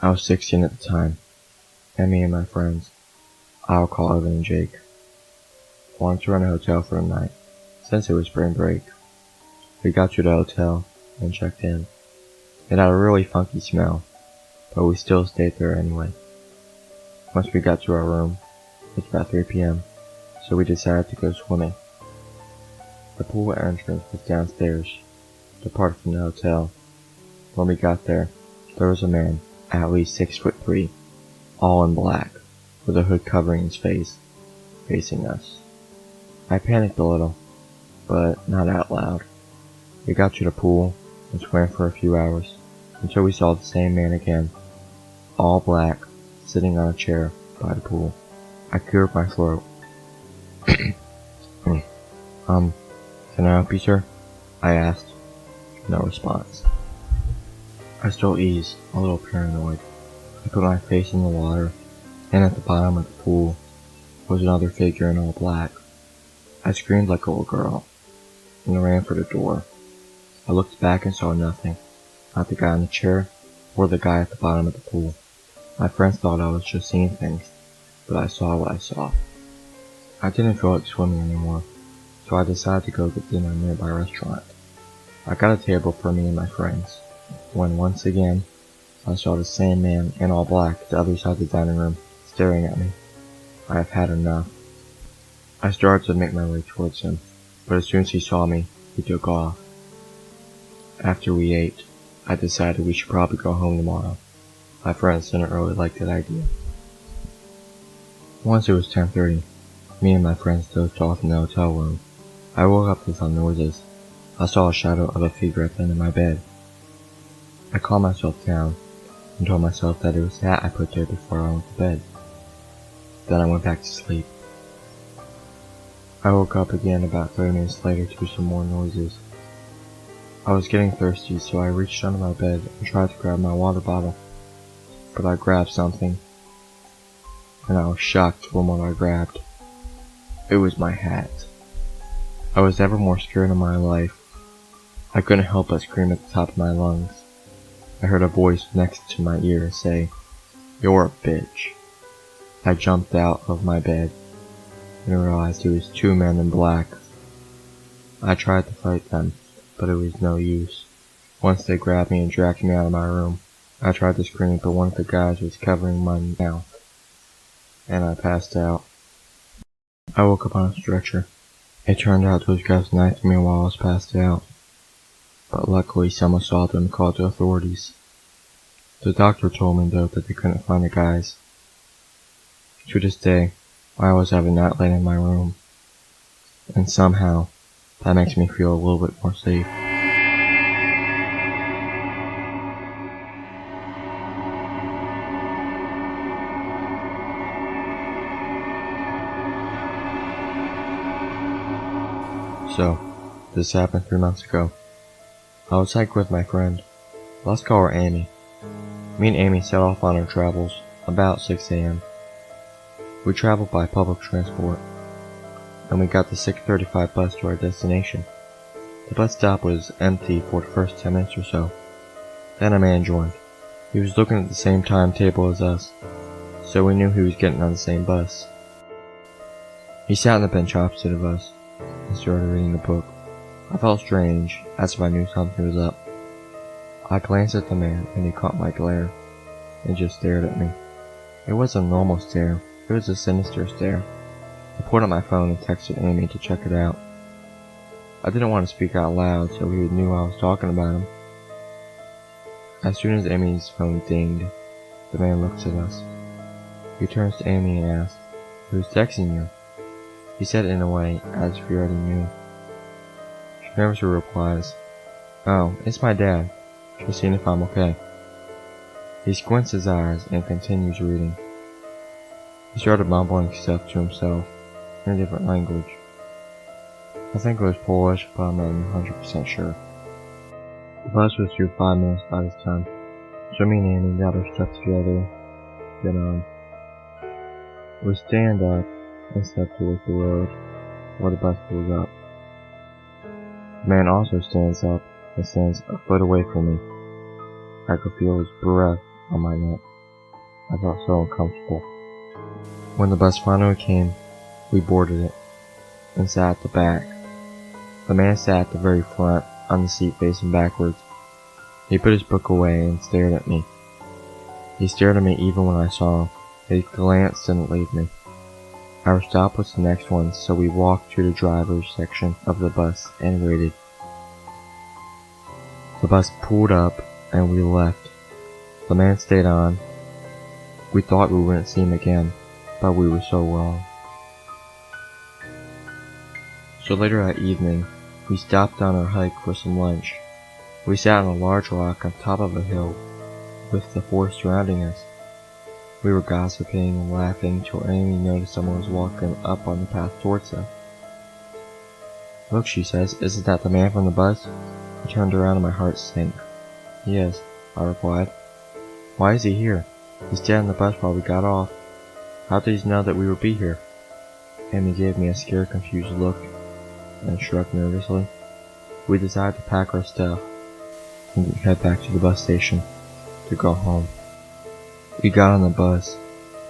I was 16 at the time, and me and my friends, I'll call Evan and Jake, wanted to rent a hotel for the night, since it was spring break. We got to the hotel and checked in. It had a really funky smell, but we still stayed there anyway. Once we got to our room, it was about 3 p.m., so we decided to go swimming. The pool entrance was downstairs, the part from the hotel. When we got there was a man, at least 6'3", all in black, with a hood covering his face, facing us. I panicked a little, but not out loud. We got to the pool and swam for a few hours, until we saw the same man again, all black, sitting on a chair by the pool. I cleared my throat. Can I help you, sir? I asked. No response. I still eased, a little paranoid. I put my face in the water, and at the bottom of the pool was another figure in all black. I screamed like a little girl, and ran for the door. I looked back and saw nothing, not the guy in the chair, or the guy at the bottom of the pool. My friends thought I was just seeing things, but I saw what I saw. I didn't feel like swimming anymore, so I decided to go get dinner in a nearby restaurant. I got a table for me and my friends, when once again, I saw the same man in all black at the other side of the dining room, staring at me. I have had enough. I started to make my way towards him, but as soon as he saw me, he took off. After we ate, I decided we should probably go home tomorrow. My friends didn't really like that idea. Once it was 10:30, me and my friends dozed off in the hotel room. I woke up to some noises. I saw a shadow of a figure at the end of my bed. I calmed myself down and told myself that it was that I put there before I went to bed. Then I went back to sleep. I woke up again about 30 minutes later to some more noises. I was getting thirsty, so I reached under my bed and tried to grab my water bottle, but I grabbed something, and I was shocked from what I grabbed. It was my hat. I was never more scared in my life. I couldn't help but scream at the top of my lungs. I heard a voice next to my ear say, "You're a bitch." I jumped out of my bed and realized it was two men in black. I tried to fight them, but it was no use. Once they grabbed me and dragged me out of my room. I tried to scream, but one of the guys was covering my mouth, and I passed out. I woke up on a stretcher. It turned out those guys knifed me while I was passed out, but luckily someone saw them and called the authorities. The doctor told me though that they couldn't find the guys. To this day, I always have a nightlight in my room, and somehow that makes me feel a little bit more safe. So, this happened 3 months ago. I was hiking with my friend. Let's call her Amy. Me and Amy set off on our travels about 6 a.m. We traveled by public transport, and we got the 6:35 bus to our destination. The bus stop was empty for the first 10 minutes or so. Then a man joined. He was looking at the same timetable as us, so we knew he was getting on the same bus. He sat on the bench opposite of us and started reading a book. I felt strange, as if I knew something was up. I glanced at the man, and he caught my glare, and just stared at me. It wasn't a normal stare, it was a sinister stare. I pulled out my phone and texted Amy to check it out. I didn't want to speak out loud, so he knew I was talking about him. As soon as Amy's phone dinged, the man looks at us. He turns to Amy and asks, "Who's texting you?" He said it in a way as if he already knew. She nervously replies, "Oh, it's my dad, just seeing if I'm okay." He squints his eyes and continues reading. He started mumbling stuff to himself in a different language. I think it was Polish, but I'm not 100% sure. The bus was due 5 minutes by this time, so me and Amy got our stuff together, get on. We stand up and step towards the road where the bus pulls up. The man also stands up and stands a foot away from me. I could feel his breath on my neck. I felt so uncomfortable. When the bus finally came, we boarded it and sat at the back. The man sat at the very front on the seat facing backwards. He put his book away and stared at me. He stared at me even when I saw him. His glance didn't leave me. Our stop was the next one, so we walked to the driver's section of the bus and waited. The bus pulled up and we left. The man stayed on. We thought we wouldn't see him again, but we were so wrong. So later that evening, we stopped on our hike for some lunch. We sat on a large rock on top of a hill, with the forest surrounding us. We were gossiping and laughing till Amy noticed someone was walking up on the path towards us. "Look," she says, "isn't that the man from the bus?" I turned around and my heart sank. "He is," I replied. "Why is he here? He stayed on the bus while we got off. How did he know that we would be here?" Amy gave me a scared, confused look and shrugged nervously. We decided to pack our stuff and head back to the bus station to go home. We got on the bus.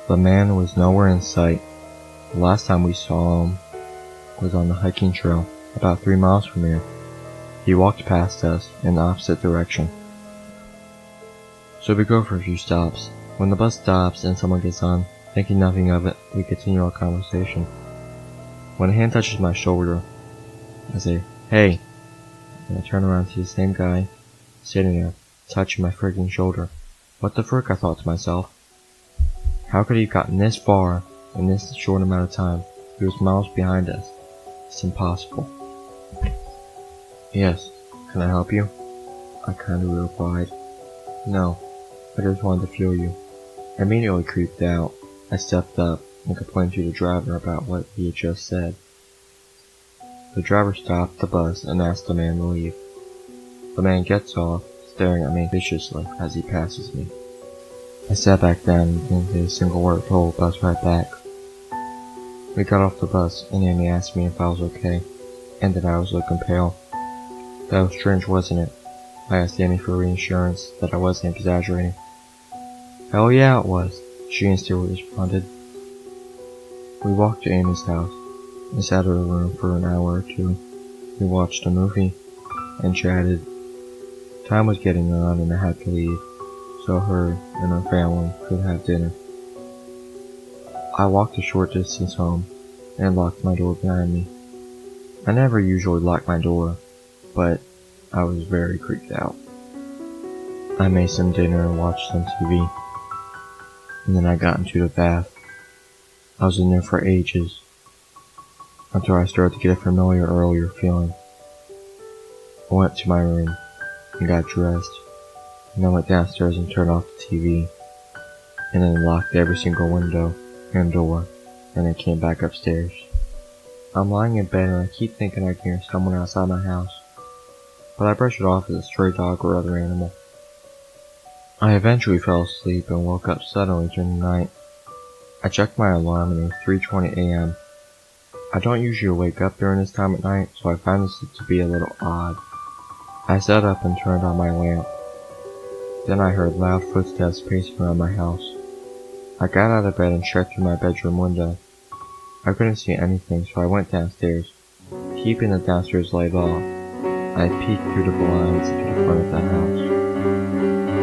The man was nowhere in sight. The last time we saw him was on the hiking trail, about 3 miles from here. He walked past us in the opposite direction. So we go for a few stops. When the bus stops and someone gets on, thinking nothing of it, we continue our conversation. When a hand touches my shoulder, I say, "Hey," and I turn around to see the same guy sitting there, touching my freaking shoulder. What the frick, I thought to myself. How could he have gotten this far in this short amount of time? He was miles behind us. It's impossible. "Yes, can I help you?" I kindly replied. "No, I just wanted to feel you." Immediately creeped out, I stepped up and complained to the driver about what he had just said. The driver stopped the bus and asked the man to leave. The man gets off, staring at me viciously as he passes me. I sat back down and didn't say a single word till the bus right back. We got off the bus and Amy asked me if I was okay, and that I was looking pale. That was strange, wasn't it? I asked Amy for reassurance that I wasn't exaggerating. "Hell yeah, it was," she instantly responded. We walked to Amy's house and sat in her room for an hour or two. We watched a movie and chatted. Time was getting on and I had to leave, so her and her family could have dinner. I walked a short distance home and locked my door behind me. I never usually lock my door, but I was very creeped out. I made some dinner and watched some TV, and then I got into the bath. I was in there for ages, until I started to get a familiar earlier feeling. I went to my room and got dressed, and then went downstairs and turned off the TV, and then locked every single window and door, and then came back upstairs. I'm lying in bed and I keep thinking I can hear someone outside my house, but I brush it off as a stray dog or other animal. I eventually fell asleep and woke up suddenly during the night. I checked my alarm and it was 3:20 a.m. I don't usually wake up during this time at night, so I find this to be a little odd. I sat up and turned on my lamp. Then I heard loud footsteps pacing around my house. I got out of bed and checked through my bedroom window. I couldn't see anything, so I went downstairs. Keeping the downstairs light off, I peeked through the blinds to the front of the house.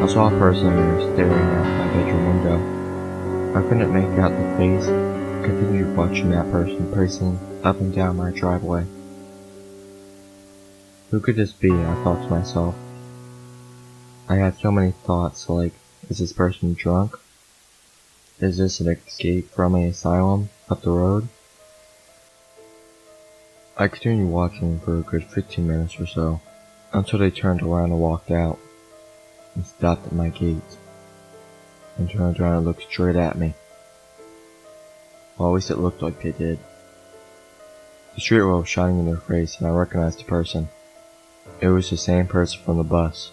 I saw a person there staring out my bedroom window. I couldn't make out the face. I continued watching that person pacing up and down my driveway. Who could this be? I thought to myself. I had so many thoughts like, is this person drunk? Is this an escape from an asylum up the road? I continued watching for a good 15 minutes or so, until they turned around and walked out, and stopped at my gate, and turned around and looked straight at me. Well, at least it looked like they did. The street light was shining in their face, and I recognized the person. It was the same person from the bus.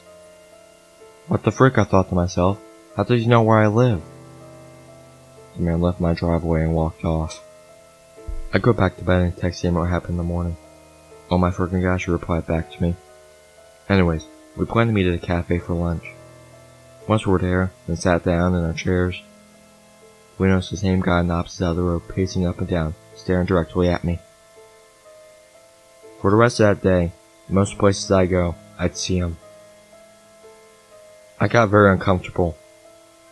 What the frick, I thought to myself. How does he know where I live? The man left my driveway and walked off. I go back to bed and text him what happened in the morning. Oh my freaking gosh, he replied back to me. Anyways, we plan to meet at a cafe for lunch. Once we're there and sat down in our chairs, we noticed the same guy on the opposite side of the road pacing up and down, staring directly at me. For the rest of that day, most places I go, I'd see him. I got very uncomfortable,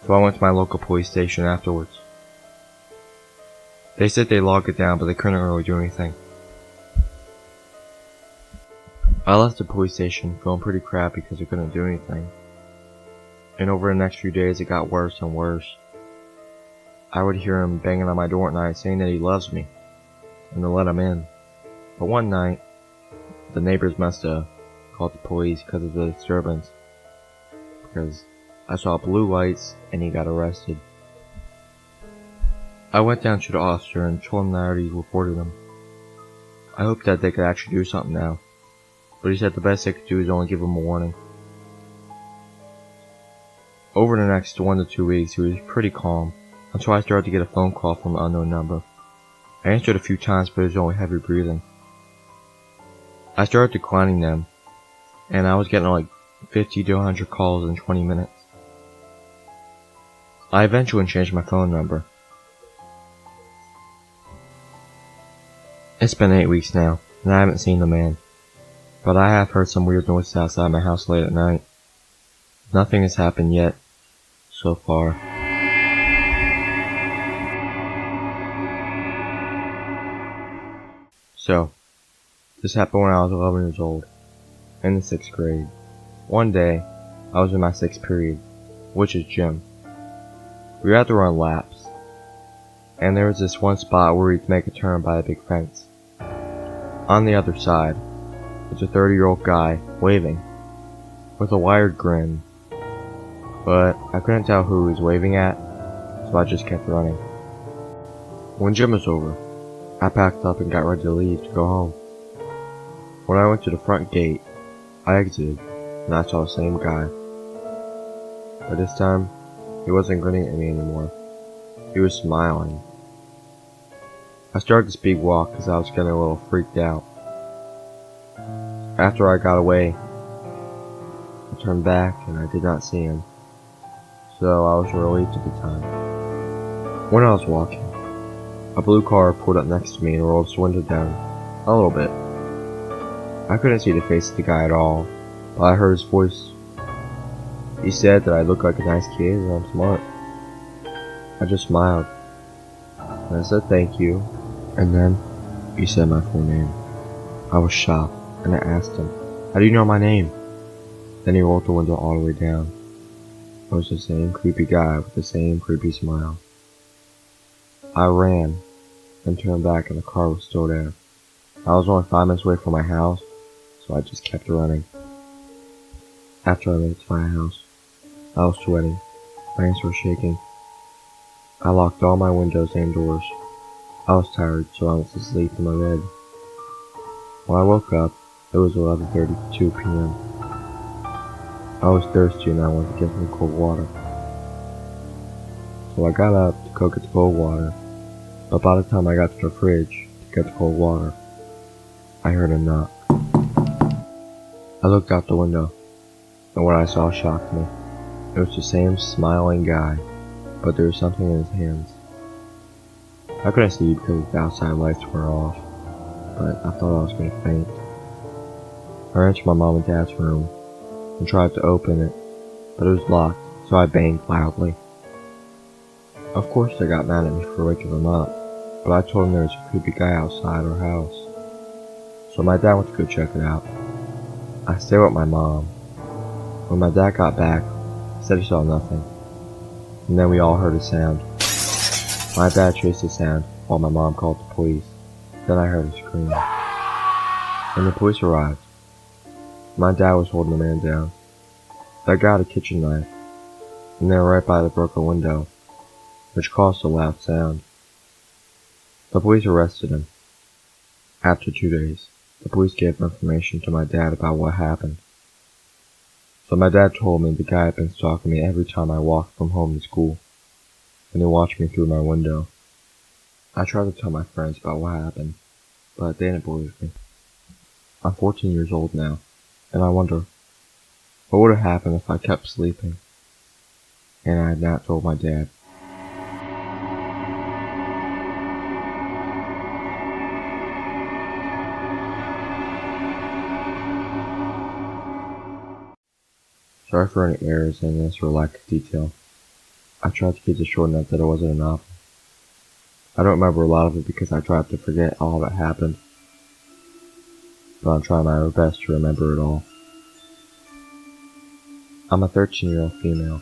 so I went to my local police station afterwards. They said they logged it down, but they couldn't really do anything. I left the police station feeling pretty crappy because I couldn't do anything. And over the next few days it got worse and worse. I would hear him banging on my door at night saying that he loves me and to let him in. But one night, the neighbors must have called the police because of the disturbance, because I saw blue lights and he got arrested. I went down to the officer and told him that I already reported him. I hoped that they could actually do something now, but he said the best they could do is only give him a warning. Over the next 1 to 2 weeks, he was pretty calm, until I started to get a phone call from an unknown number. I answered a few times, but it was only heavy breathing. I started declining them, and I was getting like 50 to 100 calls in 20 minutes. I eventually changed my phone number. It's been 8 weeks now, and I haven't seen the man, but I have heard some weird noises outside my house late at night. Nothing has happened yet, so far. So, this happened when I was 11 years old, in the 6th grade. One day, I was in my 6th period, which is gym. We had to run laps, and there was this one spot where we'd make a turn by a big fence. On the other side was a 30-year-old guy waving, with a wired grin, but I couldn't tell who he was waving at, so I just kept running. When gym was over, I packed up and got ready to leave to go home. When I went to the front gate, I exited, and I saw the same guy. But this time, he wasn't grinning at me anymore. He was smiling. I started this big walk because I was getting a little freaked out. After I got away, I turned back and I did not see him, so I was relieved at the time. When I was walking, a blue car pulled up next to me and rolled its window down a little bit. I couldn't see the face of the guy at all, but I heard his voice. He said that I look like a nice kid and I'm smart. I just smiled, and I said thank you, and then he said my full name. I was shocked, and I asked him, "How do you know my name?" Then he rolled the window all the way down. It was the same creepy guy with the same creepy smile. I ran and turned back and the car was still there. I was only 5 minutes away from my house, so I just kept running. After I made it to my house, I was sweating, my hands were shaking. I locked all my windows and doors. I was tired, so I went to sleep in my bed. When I woke up, it was 11:32 p.m. I was thirsty and I wanted to get some cold water. So I got up to go get the cold water, but by the time I got to the fridge to get the cold water, I heard a knock. I looked out the window, and what I saw shocked me. It was the same smiling guy, but there was something in his hands. I couldn't see because the outside lights were off, but I thought I was going to faint. I ran to my mom and dad's room and tried to open it, but it was locked, so I banged loudly. Of course they got mad at me for waking them up, but I told them there was a creepy guy outside our house. So my dad went to go check it out. I stayed with my mom. When my dad got back, he said he saw nothing, and then we all heard a sound. My dad chased the sound while my mom called the police. Then I heard a scream. When the police arrived, my dad was holding the man down. They got a kitchen knife, and they were right by the broken window, which caused a loud sound. The police arrested him. After 2 days, the police gave information to my dad about what happened. So my dad told me the guy had been stalking me every time I walked from home to school, and he watched me through my window. I tried to tell my friends about what happened, but they didn't believe me. I'm 14 years old now, and I wonder, what would have happened if I kept sleeping? and I had not told my dad. Sorry for any errors in this or lack of detail. I tried to keep it short enough that it wasn't a novel. I don't remember a lot of it because I tried to forget all that happened, but I'm trying my best to remember it all. I'm a 13-year-old female,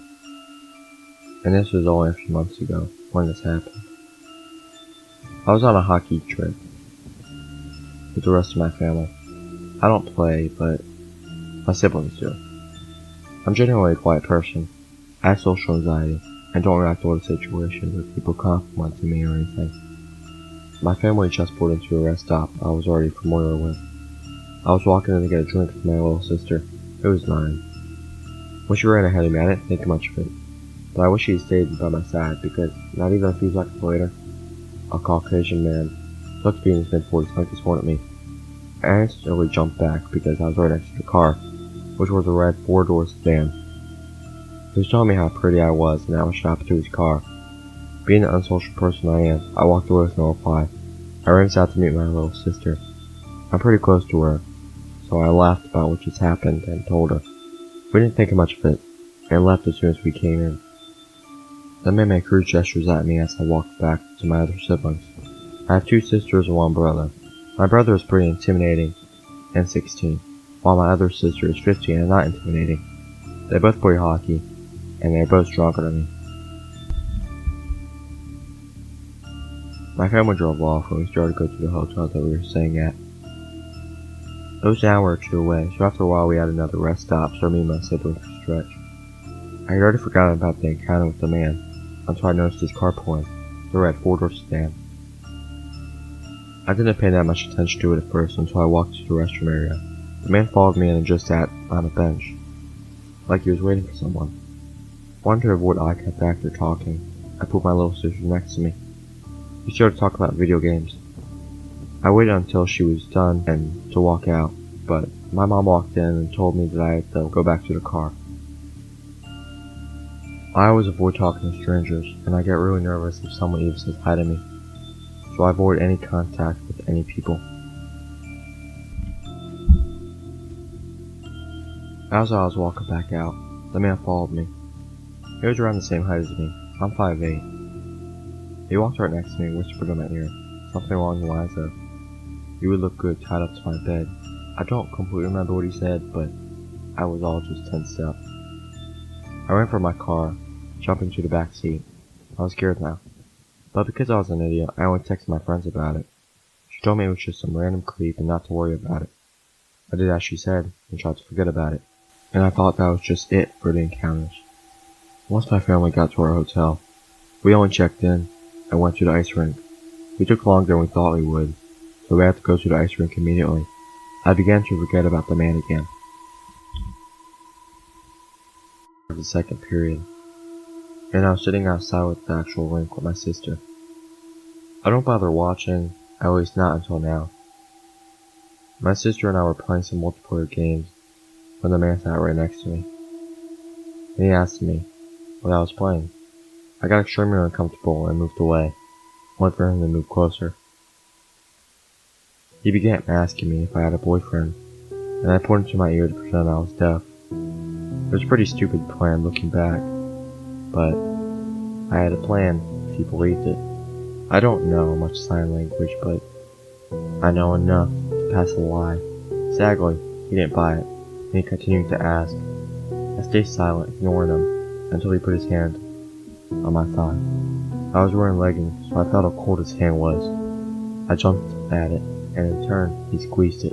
and this was only a few months ago when this happened. I was on a hockey trip with the rest of my family. I don't play, but my siblings do. I'm generally a quiet person. I have social anxiety and don't react well to situations where people compliment to me or anything. My family just pulled into a rest stop I was already familiar with. I was walking in to get a drink with my little sister, who was 9. When she ran ahead of me, I didn't think much of it, but I wish she had stayed by my side because not even a few seconds later, a Caucasian man, looked to be in his mid-40s, like his phone at me. I instantly jumped back because I was right next to the car, which was a red 4-door sedan. He was telling me how pretty I was and how I should hop to his car. Being the unsocial person I am, I walked away with no reply. I raced out to meet my little sister. I'm pretty close to her, so I laughed about what just happened and told her. We didn't think much of it, and left as soon as we came in. The man made crude gestures at me as I walked back to my other siblings. I have 2 sisters and 1 brother. My brother is pretty intimidating and 16, while my other sister is 15 and not intimidating. They both play hockey, and they're both stronger than me. My family drove off when we started to go to the hotel that we were staying at. It was an hour or 2 away, so after a while we had another rest stop, so me and my siblings could stretch. I had already forgotten about the encounter with the man, until I noticed his car pulling, the red 4-door sedan. I didn't pay that much attention to it at first until I walked to the restroom area. The man followed me in and just sat on a bench, like he was waiting for someone. Wanting to avoid eye contact or talking, I put my little sister next to me. We started talking about video games. I waited until she was done and to walk out, but my mom walked in and told me that I had to go back to the car. I always avoid talking to strangers, and I get really nervous if someone even says hi to me, so I avoid any contact with any people. As I was walking back out, the man followed me. He was around the same height as me. I'm 5'8". He walked right next to me and whispered in my ear, something along the lines of, "You would look good tied up to my bed." I don't completely remember what he said, but I was all just tensed up. I ran for my car, jumping to the back seat. I was scared now, but because I was an idiot, I only texted my friends about it. She told me it was just some random creep and not to worry about it. I did as she said and tried to forget about it, and I thought that was just it for the encounters. Once my family got to our hotel, we only checked in and went to the ice rink. We took longer than we thought we would, so we had to go to the ice rink immediately. I began to forget about the man again. The second period, and I was sitting outside with the actual rink with my sister. I don't bother watching, at least not until now. My sister and I were playing some multiplayer games when the man sat right next to me. And he asked me what I was playing. I got extremely uncomfortable and moved away, only for him to move closer. He began asking me if I had a boyfriend, and I put into my ear to pretend I was deaf. It was a pretty stupid plan looking back, but I had a plan if he believed it. I don't know much sign language, but I know enough to pass a lie. Sadly, he didn't buy it, and he continued to ask. I stayed silent, ignoring him, until he put his hand on my thigh. I was wearing leggings, so I felt how cold his hand was. I jumped at it, and in turn, he squeezed it.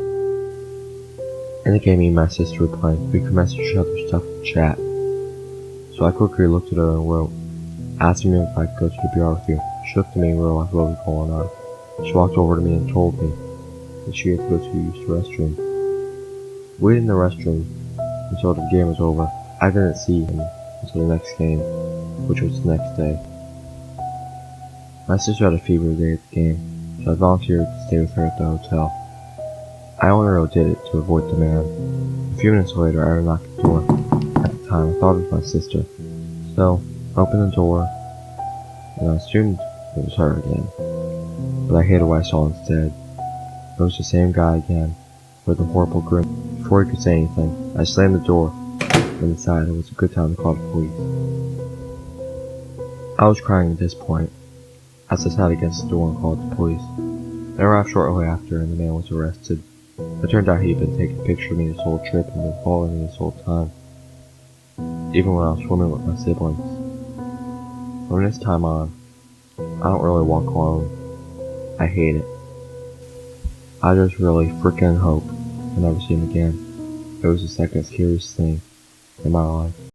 In the game me and my sister were playing, we could message each other stuff in chat. So I quickly looked at her and wrote, asking me if I could go to the BR with you. She looked at me and realized what was going on. She walked over to me and told me that she had to go to use the restroom. We waited in the restroom until the game was over. I didn't see him until the next game, which was the next day. My sister had a fever day at the game, so I volunteered to stay with her at the hotel. I only really did it to avoid the man. A few minutes later, I knocked at the door. At the time, I thought it was my sister, so I opened the door, and I assumed it was her again. But I hated what I saw instead. It was the same guy again, with a horrible grin. Before he could say anything, I slammed the door and decided it was a good time to call the police. I was crying at this point, as I sat against the door and called the police. They arrived shortly after, and the man was arrested. It turned out he'd been taking pictures of me this whole trip and been following me this whole time, even when I was swimming with my siblings. From this time on, I don't really walk alone. I hate it. I just really freaking hope I'll never see him again. It was the second scariest thing in my life.